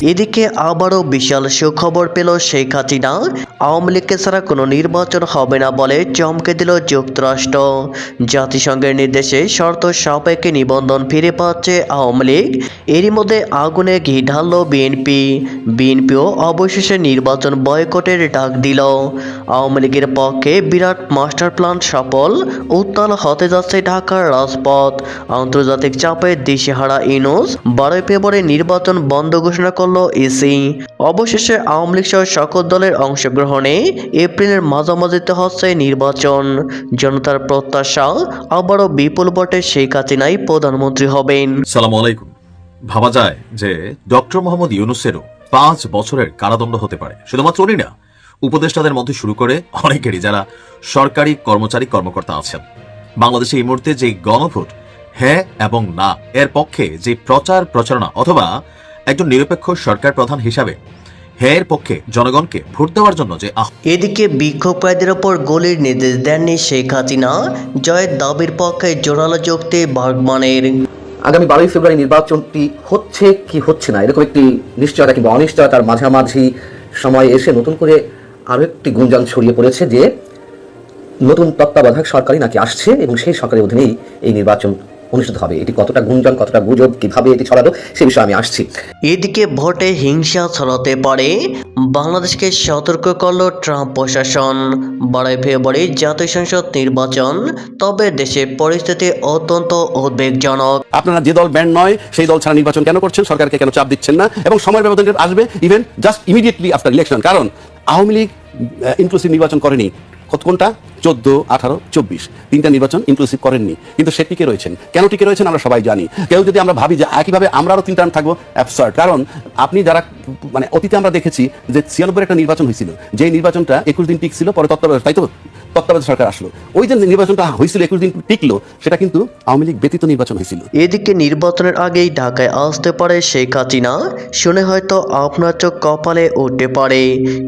এদিকে আবারও বিশাল সুখবর পেল শেখ হাসিনা। আওয়ামী লীগকে ছাড়া কোনো নির্বাচন হবে না বলে চমকে দিল যুক্তরাষ্ট্র। জাতিসংঘের নির্দেশে শর্ত সাপেক্ষে নিবন্ধন ফিরে পাচ্ছে আওয়ামী লীগ। এরই মধ্যে আগুনে ঘি ঢালল বিএনপিও অবশেষে নির্বাচন বয়কটের ডাক দিল। আওয়ামী লীগের পক্ষে বিরাট মাস্টার প্ল্যান সফল, উত্তাল হতে যাচ্ছে ঢাকার রাজপথ। আন্তর্জাতিক চাপে দিশেহারা ইউনূস 12 ফেব্রুয়ারি নির্বাচন বন্ধ ঘোষণা করল ইসি। অবশেষে আওয়ামী লীগ সহ সকল দলের অংশগ্রহণে এপ্রিলের মাঝামাঝিতে হচ্ছে নির্বাচন। জনতার প্রত্যাশা আবারও বিপুল ভোটে শেখ হাসিনাই প্রধানমন্ত্রী হবেন। সালাম আলাইকুম। ভাবা যায় যে ডক্টর মোহাম্মদ ইউনূসেরও 5 বছরের কারাদণ্ড হতে পারে। শুধুমাত্র উনি না, উপদেষ্টাদের মধ্যে শুরু করে অনেকেরই, যারা সরকারি কর্মকর্তা আছেন। বাংলাদেশে এই মুহূর্তে যে গণভোট হ্যাঁ এবং না এর পক্ষে যে প্রচারণা অথবা একজন নিরপেক্ষ সরকার প্রধান হিসাবে হ্যাঁ এর পক্ষে জনগণকে ভোট দেওয়ার জন্য যে এদিকে বিক্ষোভকারীদের ওপর গুলির নির্দেশ দেননি শেখ হাসিনা। জয়ের দাবির পক্ষে জোরালো যুক্তি বার্গম্যানের। আগামী 12 ফেব্রুয়ারি নির্বাচনটি হচ্ছে কি হচ্ছে না, এরকম একটি নিশ্চয়তা কিংবা অনিশ্চয়তার মাঝামাঝি সময় এসে নতুন করে আরও একটি গুঞ্জন ছড়িয়ে পড়েছে যে নতুন তত্ত্বাবধায়ক সরকারই নাকি আসছে এবং সেই সরকারের অধীনেই এই নির্বাচন অনুষ্ঠিত হবে। এটি কতটা গুঞ্জন, কতটা গুজব, কিভাবে এটি ছড়ালো সে বিষয়ে আমি আসছি। এদিকে ভোটে হিংসা ছড়াতে পারে, বাংলাদেশকে সতর্ক করল ট্রাম্প প্রশাসন। 12 ফেব্রুয়ারি জাতীয় সংসদ নির্বাচন, তবে দেশের পরিস্থিতি অত্যন্ত উদ্বেগজনক। আপনারা যে দল ব্যান্ড নয় সেই দল ছাড়া নির্বাচন কেন করছেন, সরকারকে কেন চাপ দিচ্ছেন না, এবং সময়ের ব্যবধান আসবে even just immediately after election. কারণ আওয়ামী লীগ ইনক্লুসিভ নির্বাচন করেনি। কোনটা? 14, 18, 24 তিনটা নির্বাচন ইনক্লুসিভ করেননি, কিন্তু সে টিকে রয়েছেন। কেন টিকে রয়েছেন আমরা সবাই জানি। কেউ যদি আমরা ভাবি যে একইভাবে আমরা আরো 3 টার্ম থাকবো, অ্যাবসার্ড। কারণ আপনি যারা অতীতে আমরা দেখেছি যে 96 একটা নির্বাচন হয়েছিল, যে নির্বাচনটা 21 দিন টিকছিল, পরে তত্ত্বাবধায়ক সরকার আসলো। ওই যে নির্বাচনটা হয়েছিল 21 দিন টিকলো, সেটা কিন্তু আওয়ামী লীগ ব্যতীত নির্বাচন হয়েছিল। এদিকে নির্বাচনের আগেই ঢাকায় আসতে পারে শেখ হাসিনা। শুনে হয়তো আপনার চোখ কপালে উঠতে পারে,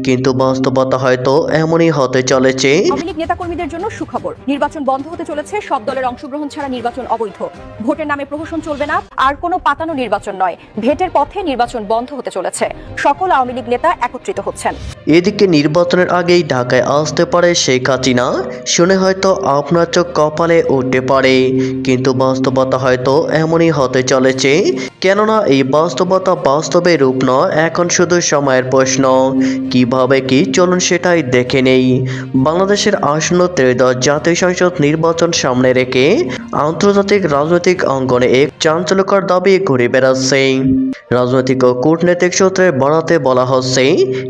কিন্তু বাস্তবতা হয়তো এমনই হতে চলেছে। আওয়ামী লীগ নেতাকর্মীদের জন্য সুখবর, নির্বাচন বন্ধ হতে চলেছে। সব দলের অংশগ্রহণ ছাড়া নির্বাচন অবৈধ। ভোটের নামে প্রহসন চলবে না, আর কোনো পাতানো নির্বাচন নয়। ভেটের পথে নির্বাচন বন্ধ হতে চলেছে। সকল আওয়ামী লীগ নেতা একত্রিত হচ্ছেন। এদিকে নির্বাচনের আগেই ঢাকায় আসতে পারে শেখ হাসিনা। শুনে হয়তো আপনার চোখ কপালে উঠতে পারে, কিন্তু বাস্তবতা হয়তো এমনই হতে চলেছে। কেননা এই বাস্তবতা বাস্তবে রূপ নয়, এখন শুধু সময়ের প্রশ্ন। কিভাবে কি, চলুন সেটাই দেখে নেই। বাংলাদেশের আসন্ন ত্রয়োদশ জাতীয় সংসদ নির্বাচন সামনে রেখে আন্তর্জাতিক রাজনৈতিক অঙ্গনে এক চাঞ্চল্যকর দাবি ঘুরে বেড়াচ্ছে। রাজনৈতিক ও কূটনৈতিক সূত্রে বরাতে বলা হচ্ছে,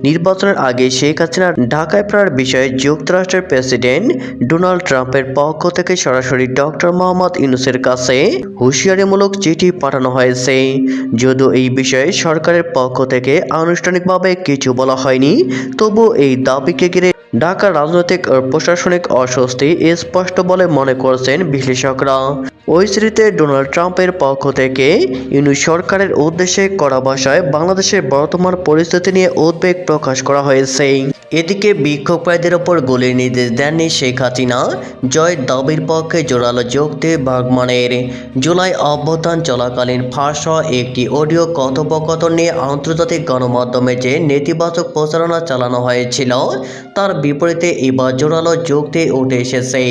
নির্বাচনের আগে শেখ হাসিনা ঢাকায় ফেরার বিষয়ে যুক্তরাষ্ট্রের প্রেসিডেন্ট ডোনাল্ড ট্রাম্পের পক্ষ থেকে সরাসরি ডক্টর মোহাম্মদ ইউনূসের কাছে হুঁশিয়ারিমূলক চিঠি পাঠানো হয়েছে। যদিও এই বিষয়ে সরকারের পক্ষ থেকে আনুষ্ঠানিকভাবে কিছু বলা হয়নি, তবু এই দাবিকে ঘিরে ঢাকার রাজনৈতিক ও প্রশাসনিক অস্বস্তি স্পষ্ট বলে মনে করছেন বিশ্লেষকরা। ওই চিঠিতে ডোনাল্ড ট্রাম্পের পক্ষ থেকে ইউনূস সরকারের উদ্দেশ্যে কড়া ভাষায় বাংলাদেশের বর্তমান পরিস্থিতি নিয়ে উদ্বেগ প্রকাশ করা হয়েছে। এদিকে বিক্ষোভকারীদের ওপর গুলির নির্দেশ দেননি শেখ হাসিনা। জয়ের দাবির পক্ষে জোরালো যুক্তি বার্গম্যানের। জুলাই অভ্যুত্থান চলাকালীন ফাঁস হওয়া একটি অডিও কথোপকথন নিয়ে আন্তর্জাতিক গণমাধ্যমে যে নেতিবাচক প্রচারণা চালানো হয়েছিল, তার বিপরীতে এবার জোরালো যুক্তি উঠে এসেছে।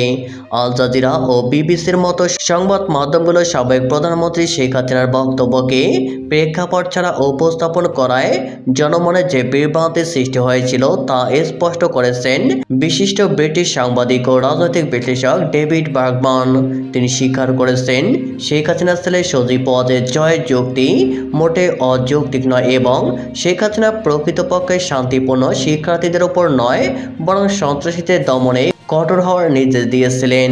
আল জাজিরা ও বিবিসির মতো সংবাদ মাধ্যমগুলো সাবেক প্রধানমন্ত্রী শেখ হাসিনার বক্তব্যকে প্রেক্ষাপট ছাড়া উপস্থাপন করায় জনমনে যে বিভ্রান্তি সৃষ্টি হয়েছিল তা স্পষ্ট করেছেন বিশিষ্ট ব্রিটিশ সাংবাদিক ও রাজনৈতিক বিশ্লেষক ডেভিড বার্গম্যান। তিনি স্বীকার করেছেন, শেখ হাসিনার ছেলে সজীব ওয়াজেদ জয়ের যুক্তি মোটে অযৌক্তিক নয় এবং শেখ হাসিনা প্রকৃতপক্ষে শান্তিপূর্ণ শিক্ষার্থীদের উপর নয়, বরং সন্ত্রাসীদের দমনে কঠোর হওয়ার নির্দেশ দিয়েছিলেন।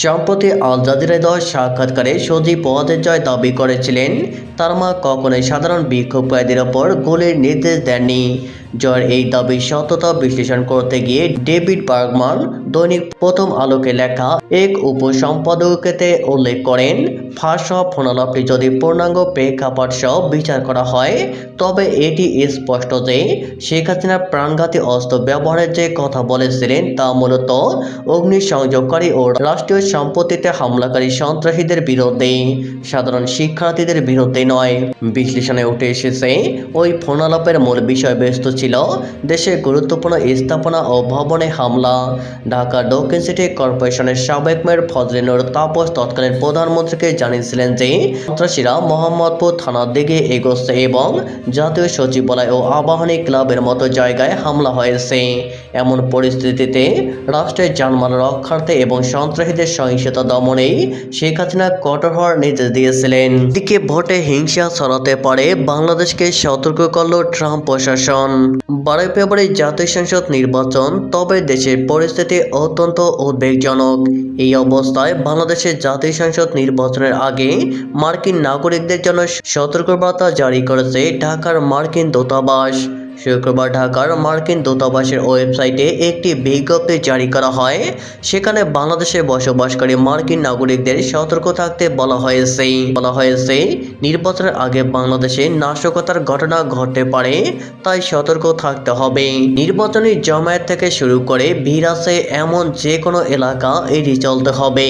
সম্প্রতি আল জাজিরায় দেওয়া সাক্ষাৎকারে সজীব ওয়াজেদ জয় দাবি করেছিলেন, তার মা কখনোই সাধারণ বিক্ষোভকারীদের ওপর গুলির নির্দেশ দেননি। জয়ের এই দাবির সত্যতা বিশ্লেষণ করতে গিয়ে ডেভিড বার্গম্যান দৈনিক প্রথম আলোকে লেখা এক উপসম্পাদকীয়তে উল্লেখ করেন, ফাঁস হওয়া ফোনালাপটি যদি পূর্ণাঙ্গ প্রেক্ষাপট সহ বিচার করা হয়, তবে এটি স্পষ্ট যে শেখ হাসিনা প্রাণঘাতী অস্ত্র ব্যবহারের যে কথা বলেছিলেন তা মূলত অগ্নিসংযোগকারী ও রাষ্ট্রীয় সম্পত্তিতে হামলাকারী সন্ত্রাসীদের বিরুদ্ধে, সাধারণ শিক্ষার্থীদের বিরুদ্ধে নয়। বিশ্লেষণে উঠে এসেছে ওই ফোনালাপের মূল বিষয়বস্তু ছিল দেশের গুরুত্বপূর্ণ স্থাপনা ও ভবনে হামলা। ঢাকা দক্ষিণ সিটি কর্পোরেশনের সাবেক মেয়র ফজলিনুর তাপস তৎকালীন প্রধানমন্ত্রীকে জানিয়েছিলেন যে সন্ত্রাসীরা মোহাম্মদপুর থানার দিকে এগোচ্ছে এবং জাতীয় সচিবালয় ও আবাহনী ক্লাবের মতো জায়গায় হামলা হয়েছে। এমন পরিস্থিতিতে রাষ্ট্রের জানমাল রক্ষার্থে এবং সন্ত্রাসীদের সহিংসতা দমনে শেখ হাসিনা কঠোর হওয়ার নির্দেশ দিয়েছিলেন। এদিকে ভোটে হিংসা ছড়াতে পারে বাংলাদেশকে সতর্ক করল ট্রাম্প প্রশাসন। 12 ফেব্রুয়ারি জাতীয় সংসদ নির্বাচন, তবে দেশের পরিস্থিতি অত্যন্ত উদ্বেগজনক। এই অবস্থায় বাংলাদেশের জাতীয় সংসদ নির্বাচনের আগে মার্কিন নাগরিকদের জন্য সতর্কবার্তা জারি করেছে ঢাকার মার্কিন দূতাবাস। শুক্রবার ঢাকার মার্কিন দূতাবাসের ওয়েবসাইটে একটি বিজ্ঞপ্তি জারি করা হয়। সেখানে বাংলাদেশে বসবাসকারী মার্কিন নাগরিকদের সতর্ক থাকতে বলা হয়েছে নির্বাচনের আগে বাংলাদেশে নাশকতার ঘটনা ঘটতে পারে, তাই সতর্ক থাকতে হবে। নির্বাচনী জমায়েত থেকে শুরু করে ভিড় আছে এমন যে কোনো এলাকা এড়িয়ে চলতে হবে।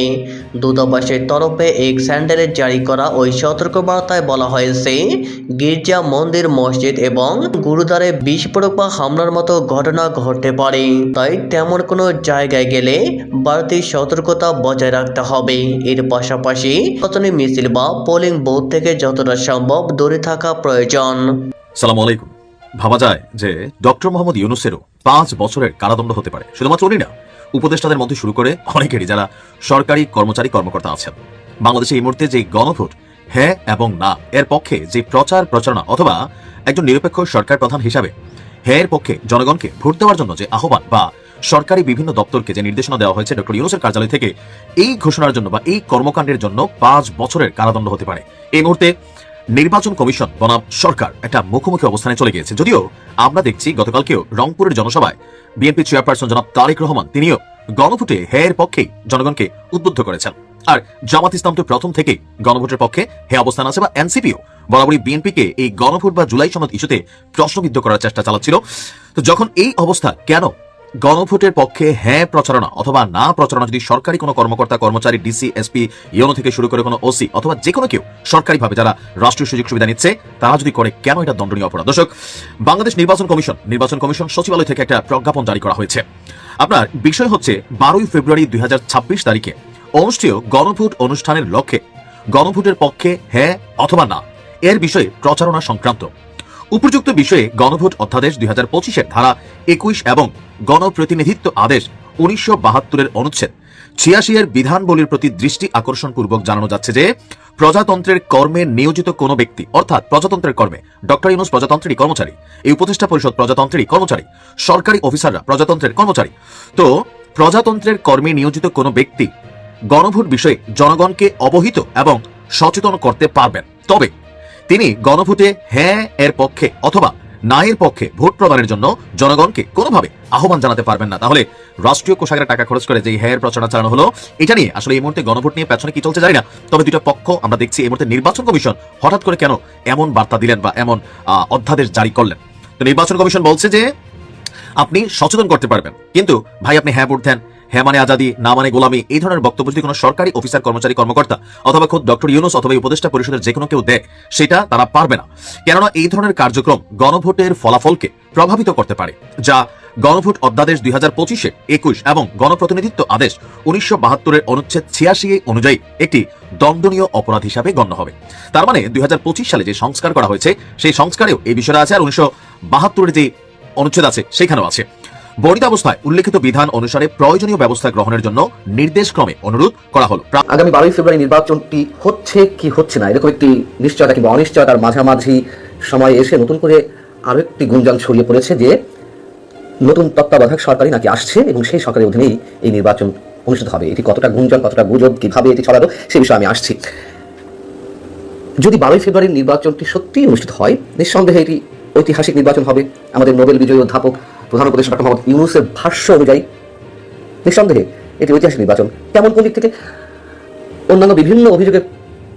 দূতাবাসের তরফে এক স্যান্ডেলে জারি করা ওই সতর্কবার্তায় বলা হয়েছে, গির্জা, মন্দির, মসজিদ এবং গুরুদ্বারে বিস্ফোরক বা হামলার মতো ঘটনা ঘটতে পারে, তাই তেমন কোনো জায়গায় গেলে বাড়তি সতর্কতা বজায় রাখতে হবে। এর পাশাপাশি নির্বাচনী মিছিল বা পোলিং বুথ থেকে যতটা সম্ভব দূরে থাকা প্রয়োজন। সালাম আলাইকুম। ভাবা যায় যে ডক্টর মোহাম্মদ ইউনূসেরও 5 বছরের কারাদণ্ড হতে পারে। শুধুমাত্র উনি না, উপদেষ্টাদের মধ্যে শুরু করে অনেকেরই যারা সরকারি কর্মচারী কর্মকর্তা আছেন। বাংলাদেশে এই মুহূর্তে যে গণভোট হ্যাঁ এবং না এর পক্ষে যে প্রচারণা অথবা একজন নিরপেক্ষ সরকার প্রধান হিসাবে হ্যাঁ এর পক্ষে জনগণকে ভোট দেওয়ার জন্য যে আহ্বান বা সরকারি বিভিন্ন দপ্তরকে যে নির্দেশনা দেওয়া হয়েছে ডক্টর ইউনূসের কার্যালয় থেকে, এই ঘোষণার জন্য বা এই কর্মকাণ্ডের জন্য 5 বছরের কারাদণ্ড হতে পারে। এই মুহূর্তে নির্বাচন কমিশন বনাম সরকার একটা মুখোমুখি অবস্থানে চলে গিয়েছে। যদিও আমরা দেখছি গতকালকেও রংপুরের জনসভায় বিএনপি চেয়ারপারসন জনাব তারেক রহমান তিনিও গণভোটে হ্যাঁ এর পক্ষেই জনগণকে উদ্বুদ্ধ করেছেন। আর জামাত ইসলাম তো প্রথম থেকেই গণভোটের পক্ষে হ্যাঁ অবস্থান আছে, বা এনসিপিও বরাবরই বিএনপিকে এই গণভোট বা জুলাই সনদ ইস্যুতে প্রশ্নবিদ্ধ করার চেষ্টা চালাচ্ছিল। তো যখন এই অবস্থা, কেন গণভোটের পক্ষে হ্যাঁ প্রচারণা অথবা না প্রচারণা যদি সরকারি কোনো কর্মকর্তা কর্মচারী, ডিসি, এসপি, ইউনো থেকে শুরু করে কোনো ওসি অথবা যে কোনো কেউ সরকারিভাবে যারা রাষ্ট্রীয় সুযোগ সুবিধা নিচ্ছে তারা যদি করে, কেন এটা দণ্ডনীয় অপরাধ? দর্শক, বাংলাদেশ নির্বাচন কমিশন সচিবালয় থেকে একটা প্রজ্ঞাপন জারি করা হয়েছে। আপনার বিষয় হচ্ছে 12 ফেব্রুয়ারি 2026 তারিখে অনুষ্ঠেয় গণভোট অনুষ্ঠানের লক্ষ্যে গণভোটের পক্ষে হ্যাঁ অথবা না এর বিষয়ে প্রচারণা সংক্রান্ত উপযুক্ত বিষয়ে গণভোট অধ্যাদেশ 2025-এর ধারা 21 এবং গণপ্রতিনিধিত্ব আদেশ 1972-এর অনুচ্ছেদ 86-এর বিধানবলীর প্রতি দৃষ্টি আকর্ষণ পূর্বক জানানো যাচ্ছে যে প্রজাতন্ত্রের কর্মে নিয়োজিত কোনো ব্যক্তি, অর্থাৎ প্রজাতন্ত্রের কর্মে ডক্টর ইউনূস প্রজাতন্ত্রেরই কর্মচারী, এই উপদেষ্টা পরিষদ প্রজাতন্ত্রেরই কর্মচারী, সরকারি অফিসাররা প্রজাতন্ত্রের কর্মচারী। তো প্রজাতন্ত্রের কর্মে নিয়োজিত কোনো ব্যক্তি গণভোট বিষয়ে জনগণকে অবহিত এবং সচেতন করতে পারবেন, তবে তিনি গণভোটে হ্যাঁ এর পক্ষে অথবা না এর পক্ষে ভোট প্রদানের জন্য জনগণকে কোনোভাবে আহ্বান জানাতে পারবেন না। তাহলে রাষ্ট্রীয় কোষাগারে টাকা খরচ করে যে হ্যাঁ এর প্রচারণা চালানো হলো, এটা নিয়ে আসলে এই মুহূর্তে গণভোট নিয়ে পেছনে কি চলছে জানি না। তবে দুইটা পক্ষ আমরা দেখছি এই মুহূর্তে নির্বাচন কমিশন হঠাৎ করে কেন এমন বার্তা দিলেন বা এমন অধ্যাদেশ জারি করলেন। তো নির্বাচন কমিশন বলছে যে আপনি সচেতন করতে পারবেন, কিন্তু ভাই আপনি হ্যাঁ ভোট দেন, হ্যাঁ মানে আজাদি, না মানে গোলামি, এই ধরনের বক্তব্য যদি কোনো সরকারি অফিসার কর্মচারী কর্মকর্তা অথবা খোদ ডক্টর ইউনূস অথবা উপদেষ্টা পরিষদের যে কোনো কেউ দেয়, সেটা তারা পারবে না। কেননা এই ধরনের কার্যক্রম গণভোটের ফলাফলকে প্রভাবিত করতে পারে, যা গণভোট অধ্যাদেশ 2025-এর 21 এবং গণপ্রতিনিধিত্ব আদেশ 1972-এর অনুচ্ছেদ 86 অনুযায়ী একটি দণ্ডনীয় অপরাধ হিসাবে গণ্য হবে। তার মানে 2025 সালে যে সংস্কার করা হয়েছে সেই সংস্কারেও এই বিষয়টা আছে, আর 1972-এর যে অনুচ্ছেদ আছে সেখানেও আছে। বর্ণিত অবস্থায় উল্লেখিত বিধান অনুসারে প্রয়োজনীয় ব্যবস্থা গ্রহণের জন্য নির্দেশক্রমে অনুরোধ করা হলো। আগামী 12 ফেব্রুয়ারি নির্বাচনটি হচ্ছে কি হচ্ছে না, এরকম একটি নিশ্চয়তা কিংবা অনিশ্চয়তার মাঝামাঝি সময় এসে নতুন করে আরো একটি গুঞ্জন ছড়িয়ে পড়েছে যে নতুন তত্ত্বাবধায়ক সরকারই নাকি আসছে এবং সেই সরকারের অধীনেই এই নির্বাচন অনুষ্ঠিত হবে। এটি কতটা গুঞ্জন, কতটা গুজব, কিভাবে এটি ছড়ালো সে বিষয়ে আমি আসছি। যদি 12 ফেব্রুয়ারির নির্বাচনটি সত্যিই অনুষ্ঠিত হয়, নিঃসন্দেহে এটি ঐতিহাসিক নির্বাচন হবে। আমাদের নোবেল বিজয়ী অধ্যাপক প্রধান উপদেষ্টা ডক্টর মোহাম্মদ ইউনূসের ভাষ্য অনুযায়ী নিঃসন্দেহে এটি ঐতিহাসিক নির্বাচন। কেমন কোন দিক থেকে? অন্যান্য বিভিন্ন অভিযোগের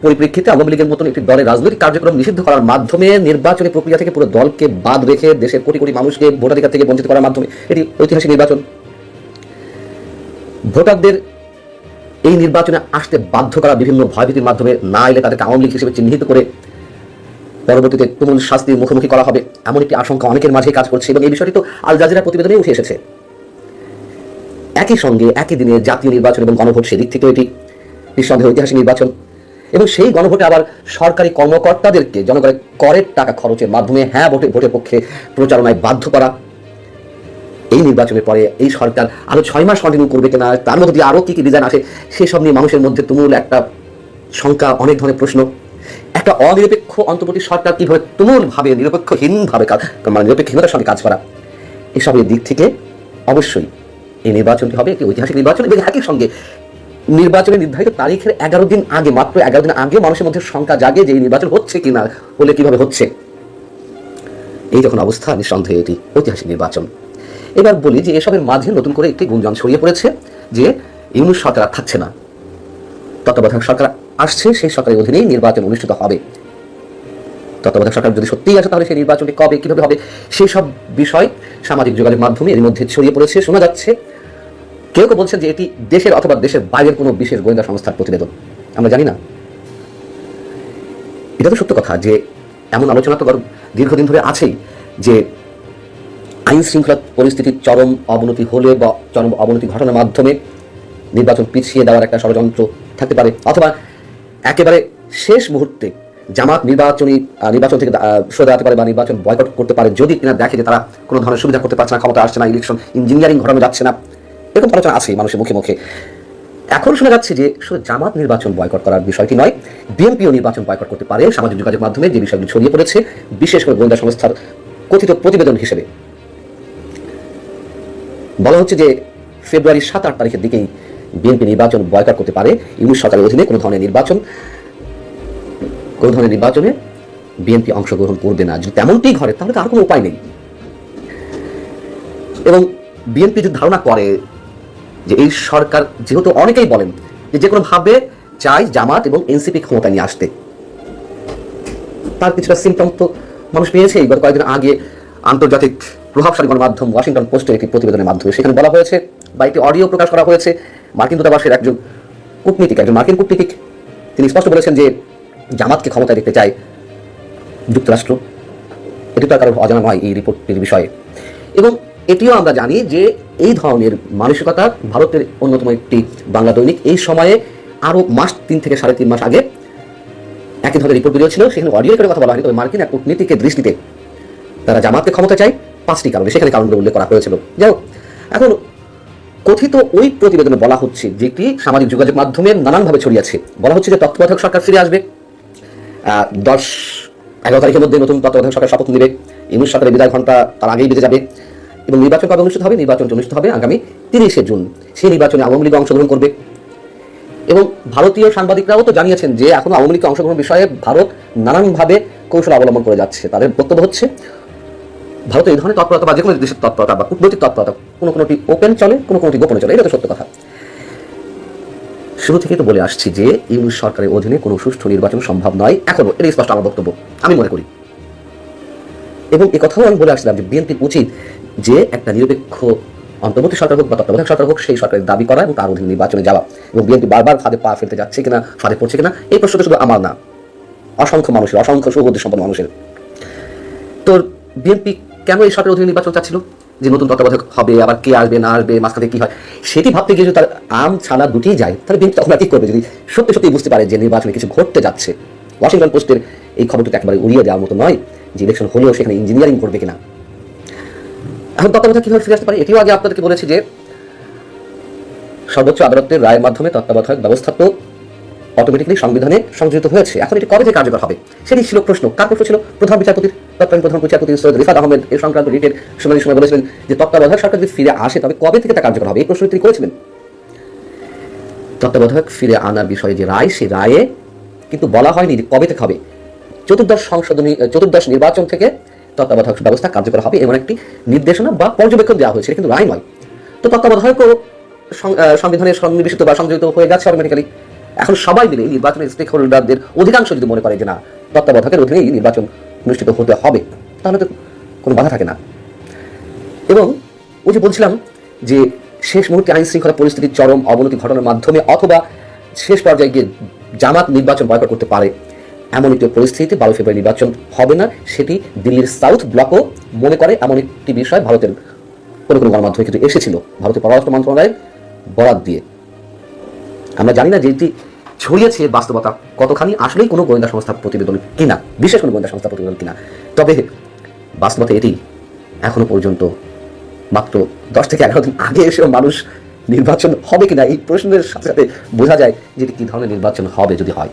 পরিপ্রেক্ষিতে আওয়ামী লীগের মতন একটি দলের রাজনৈতিক কার্যক্রম নিষিদ্ধ করার মাধ্যমে নির্বাচনী প্রক্রিয়া থেকে পুরো দলকে বাদ রেখে দেশের কোটি কোটি মানুষকে ভোটাধিকার থেকে বঞ্চিত করার মাধ্যমে এটি ঐতিহাসিক নির্বাচন। ভোটারদের এই নির্বাচনে আসতে বাধ্য করা বিভিন্ন ভয়ভীতির মাধ্যমে, না এলে তাদেরকে আওয়ামী লীগ হিসেবে চিহ্নিত করে পরবর্তীতে তুমুল শাস্তির মুখোমুখি করা হবে, এমন একটি আশঙ্কা অনেকের মাঝে কাজ করছে এবং এই বিষয়টি তো আল জাজিরা প্রতিবেদনে উঠে এসেছে। একই সঙ্গে একই দিনে জাতীয় নির্বাচন এবং গণভোট, সেদিক থেকেও এটি নিঃসন্দেহে ঐতিহাসিক নির্বাচন এবং সেই গণভোটে আবার সরকারি কর্মকর্তাদেরকে জনগণের করের টাকা খরচের মাধ্যমে হ্যাঁ ভোটের পক্ষে প্রচারণায় বাধ্য করা। এই নির্বাচনের পরে এই সরকার আরো 6 মাস কন্টিনিউ করবে কিনা, তার মধ্যে দিয়ে আরো কি ডিজাইন আসে, সেসব নিয়ে মানুষের মধ্যে তুমুল একটা শঙ্কা, অনেক ধরনের প্রশ্ন। একটা অনিরপেক্ষ অন্তর্বর্তী সরকার কিভাবে তুমুলভাবে নিরপেক্ষহীনভাবে নিরপেক্ষহীনতার সঙ্গে কাজ করা, এসবের দিক থেকে অবশ্যই এই নির্বাচনটি হবে একটি ঐতিহাসিক নির্বাচন এবং একই সঙ্গে নির্বাচনের নির্ধারিত তারিখের 11 দিন আগে, মাত্র 11 দিন আগে মানুষের মধ্যে শঙ্কা জাগে যে এই নির্বাচন হচ্ছে কিনা, হলে কিভাবে হচ্ছে। এই যখন অবস্থা, নিঃসন্দেহে এটি ঐতিহাসিক নির্বাচন। এবার বলি যে এসবের মাঝে নতুন করে একটি গুঞ্জন ছড়িয়ে পড়েছে যে ইউনূস সরকার আর থাকছে না, তত্ত্বাবধায়ক সরকার আসছে, সেই সরকারের অধীনেই নির্বাচন অনুষ্ঠিত হবে। তত্ত্বাবধায়ক সরকার যদি সত্যিই আসে তাহলে সেই নির্বাচনটি কবে, কিভাবে হবে, সেই সব বিষয় সামাজিক যোগাযোগের মাধ্যমে এর মধ্যে ছড়িয়ে পড়েছে। শোনা যাচ্ছে কেউ কেউ বলছেন যে এটি দেশের অথবা দেশের বাইরের কোনো বিশেষ গোয়েন্দা সংস্থার প্রতিবেদন, আমরা জানি না। এটা তো সত্য কথা যে এমন আলোচনা তো দীর্ঘদিন ধরে আছেই যে আইন শৃঙ্খলা পরিস্থিতির চরম অবনতি হলে বা চরম অবনতি ঘটনার মাধ্যমে নির্বাচন পিছিয়ে দেওয়ার একটা ষড়যন্ত্র থাকতে পারে, অথবা একেবারে শেষ মুহূর্তে জামাত নির্বাচন থেকে সরে দাঁড়াতে পারে বা নির্বাচন বয়কট করতে পারে যদি কিনা দেখে যে তারা কোনো ধরনের সুবিধা করতে পারছে না, ক্ষমতা আসছে না, ইলেকশন ইঞ্জিনিয়ারিং ঘটানো যাচ্ছে না। এরকম আলোচনা আছে মানুষের মুখে মুখে। এখন শোনা যাচ্ছে যে শুধু জামাত নির্বাচন বয়কট করার বিষয়টি নয়, বিএনপিও নির্বাচন বয়কট করতে পারে। সামাজিক যোগাযোগ মাধ্যমে যে বিষয়গুলো ছড়িয়ে পড়েছে, বিশেষ করে গোয়েন্দা সংস্থার কথিত প্রতিবেদন হিসেবে বলা হচ্ছে যে ফেব্রুয়ারি 7-8 তারিখের দিকেই বিএনপি নির্বাচন বয়কট করতে পারে। ইউনূস সরকারের অধীনে কোনো ধরনের নির্বাচনে বিএনপি অংশগ্রহণ করবে না। যদি তেমনটি ঘটে তাহলে তো আর কোনো উপায় নেই। এবং বিএনপি যদি ধারণা করে যে এই সরকার, যেহেতু অনেকেই বলেন যে কোনো ভাবে চাই জামাত এবং এনসিপি ক্ষমতা নিয়ে আসতে, তার কিছুটা সিম্পটম তো মানুষ পেয়েছে। গত কয়েকদিন আগে আন্তর্জাতিক প্রভাবশালী গণমাধ্যম ওয়াশিংটন পোস্টের একটি প্রতিবেদনের মাধ্যমে সেখানে বলা হয়েছে বা একটি অডিও প্রকাশ করা হয়েছে মার্কিন দূতাবাসের একজন মার্কিন কূটনীতিক, তিনি স্পষ্ট বলেছেন যে জামাতকে ক্ষমতায় দেখতে চায় যুক্তরাষ্ট্র। এটি তো আর কারোর অজানা নয় এই রিপোর্টের বিষয়ে। এবং এটিও আমরা জানি যে এই ধরনের মানসিকতা ভারতের অন্যতম একটি বাংলা দৈনিক এই সময়ে আরো 3 থেকে 3.5 মাস আগে একই ধরনের রিপোর্ট বেরিয়েছিল। সেখানে অডিও করে কথা বলা হয়নি, তবে মার্কিন এক কূটনীতিকের দৃষ্টিতে তারা জামাতকে ক্ষমতা চায় 5টি কারণে, সেখানে কারণগুলো উল্লেখ করা হয়েছিল। যাই হোক, এখন কথিত ওই প্রতিবেদনে বলা হচ্ছে, যেটি সামাজিক যোগাযোগ মাধ্যমে নানানভাবে ছড়িয়েছে, বলা হচ্ছে যে তত্ত্বাবধায়ক সরকার ফিরে আসবে 10-11 তারিখের মধ্যে নতুন তত্ত্বাবধায়ক সরকার শপথ নেবে। ইউনূস সরকারের বিদায় ঘণ্টা তার আগেই বেজে যাবে এবং নির্বাচন কবে অনুষ্ঠিত হবে? নির্বাচন অনুষ্ঠিত হবে আগামী 30শে জুন। সেই নির্বাচনে আওয়ামী লীগ অংশগ্রহণ করবে এবং ভারতীয় সাংবাদিকরাও তো জানিয়েছেন যে এখন আওয়ামী লীগ অংশগ্রহণ বিষয়ে ভারত নানানভাবে কৌশল অবলম্বন করে যাচ্ছে। তাদের বক্তব্য হচ্ছে ভারতের এই ধরনের তৎপরতা বা যে কোনো দেশের তৎপরতা বা কূটনৈতিক তৎপরতা কোনোটি ওপেন চলে, কোনোটি গোপনে চলে, এটা তো সত্য কথা। শুরু থেকে তো বলে আসছি যে ইউনূস সরকারের অধীনে কোনো সুষ্ঠু নির্বাচন সম্ভব নয়, এখনো এটাই স্পষ্ট আমার বক্তব্য, আমি মনে করি। এবং এই কথাও আমি বলে আসছিলাম যে বিএনপির উচিত যে একটা নিরপেক্ষ অন্তর্বর্তী সরকার হোক বা তত্ত্বাবধায়ক সরকার হোক, সেই সরকারের দাবি করা এবং তার অধীনে নির্বাচনে যাওয়া। এবং বিএনপি বারবার ফাঁদে পা ফেলতে যাচ্ছে কিনা, ফাঁদে পড়ছে কিনা, এই প্রশ্নটা শুধু আমার না, অসংখ্য মানুষের, অসংখ্য সুবুদ্ধি সম্পন্ন মানুষের। তো বিএনপি কেন এই সরকারের অধীনে নির্বাচন চাচ্ছিল? যে নতুন তত্ত্বাবধায়ক হবে, আবার কে আসবে না আসবে, মাঝখানে কি হয়, সেটি ভাবতে গিয়ে যদি তার আম ছানা দুটিই যায়, তাহলে বিএনপি তখন ঠিক করবে যদি সত্যি সত্যি বুঝতে পারে যে নির্বাচনে কিছু ঘটতে যাচ্ছে। ওয়াশিংটন পোস্টের এই খবরটা একেবারে উড়িয়ে দেওয়ার মতো নয় যে ইলেকশন হলেও সেখানে ইঞ্জিনিয়ারিং করবে কিনা। এখন তত্ত্বাবধায়ক কিভাবে ফিরে আসতে পারে? এটিও আগে আপনাদেরকে বলেছি যে সর্বোচ্চ আদালতের রায়ের মাধ্যমে তত্ত্বাবধায়ক ব্যবস্থা তো অটোমেটিক্যালি সংবিধানে সংযোজিত হয়েছে। এখন এটি কবে থেকে কার্যকর হবে সেটি ছিল প্রশ্ন। কার প্রশ্ন ছিল? প্রধান বিচারপতির, তৎকালীন প্রধান বিচারপতি সৈয়দ রিফাত আহমেদ এই সংক্রান্ত রিটের শুনানির সময় বলেছিলেন যে তত্ত্বাবধায়ক সরকার যদি ফিরে আসে তবে কবে থেকে তা কার্যকর হবে, এই প্রশ্ন তিনি করেছিলেন। তত্ত্বাবধায়ক ফিরে আনার বিষয়ে যে রায়, সেই রায়ে কিন্তু বলা হয়নি যে কবে থেকে হবে। চতুর্দশ নির্বাচন থেকে তত্ত্বাবধায়ক ব্যবস্থা কার্যকর হবে এমন একটি নির্দেশনা বা পর্যবেক্ষণ দেওয়া হয়েছে, কিন্তু রায় নয়। তো তত্ত্বাবধায়কও সংবিধানে সন্নিবেশিত বা সংযোজিত হয়ে গেছে অটোমেটিক্যালি। এখন সবাই মিলে নির্বাচনের স্টেক হোল্ডারদের অধিকাংশ যদি মনে করে যে না তত্ত্বাবধায়কের অধীনেই নির্বাচন অনুষ্ঠিত হতে হবে, তাহলে তো কোনো বাধা থাকে না। এবং ওই যে বলছিলাম যে শেষ মুহূর্তে আইন শৃঙ্খলা পরিস্থিতির চরম অবনতি ঘটানোর মাধ্যমে অথবা শেষ পর্যায়ে গিয়ে জামাত নির্বাচন বয়কট করতে পারে, এমন একটি পরিস্থিতিতে 12 ফেব্রুয়ারি নির্বাচন হবে না, সেটি দিল্লির সাউথ ব্লকও মনে করে। এমন একটি বিষয় ভারতের কোনো কোনো গণমাধ্যমে কিন্তু এসেছিল ভারতের পররাষ্ট্র মন্ত্রণালয়ের বরাত দিয়ে। আমরা জানি না যে এটি ছড়িয়েছে বাস্তবতা কতখানি আসলেই কোনো গোয়েন্দা সংস্থার প্রতিবেদন কিনা, বিশেষ কোনো গোয়েন্দা সংস্থার প্রতিবেদন কিনা। তবে বাস্তবতা এটি এখনো পর্যন্ত মাত্র 10 থেকে 11 দিন আগে এসেও মানুষ নির্বাচন হবে কিনা এই প্রশ্নের সাথে সাথে বোঝা যায় যে এটি কী ধরনের নির্বাচন হবে যদি হয়।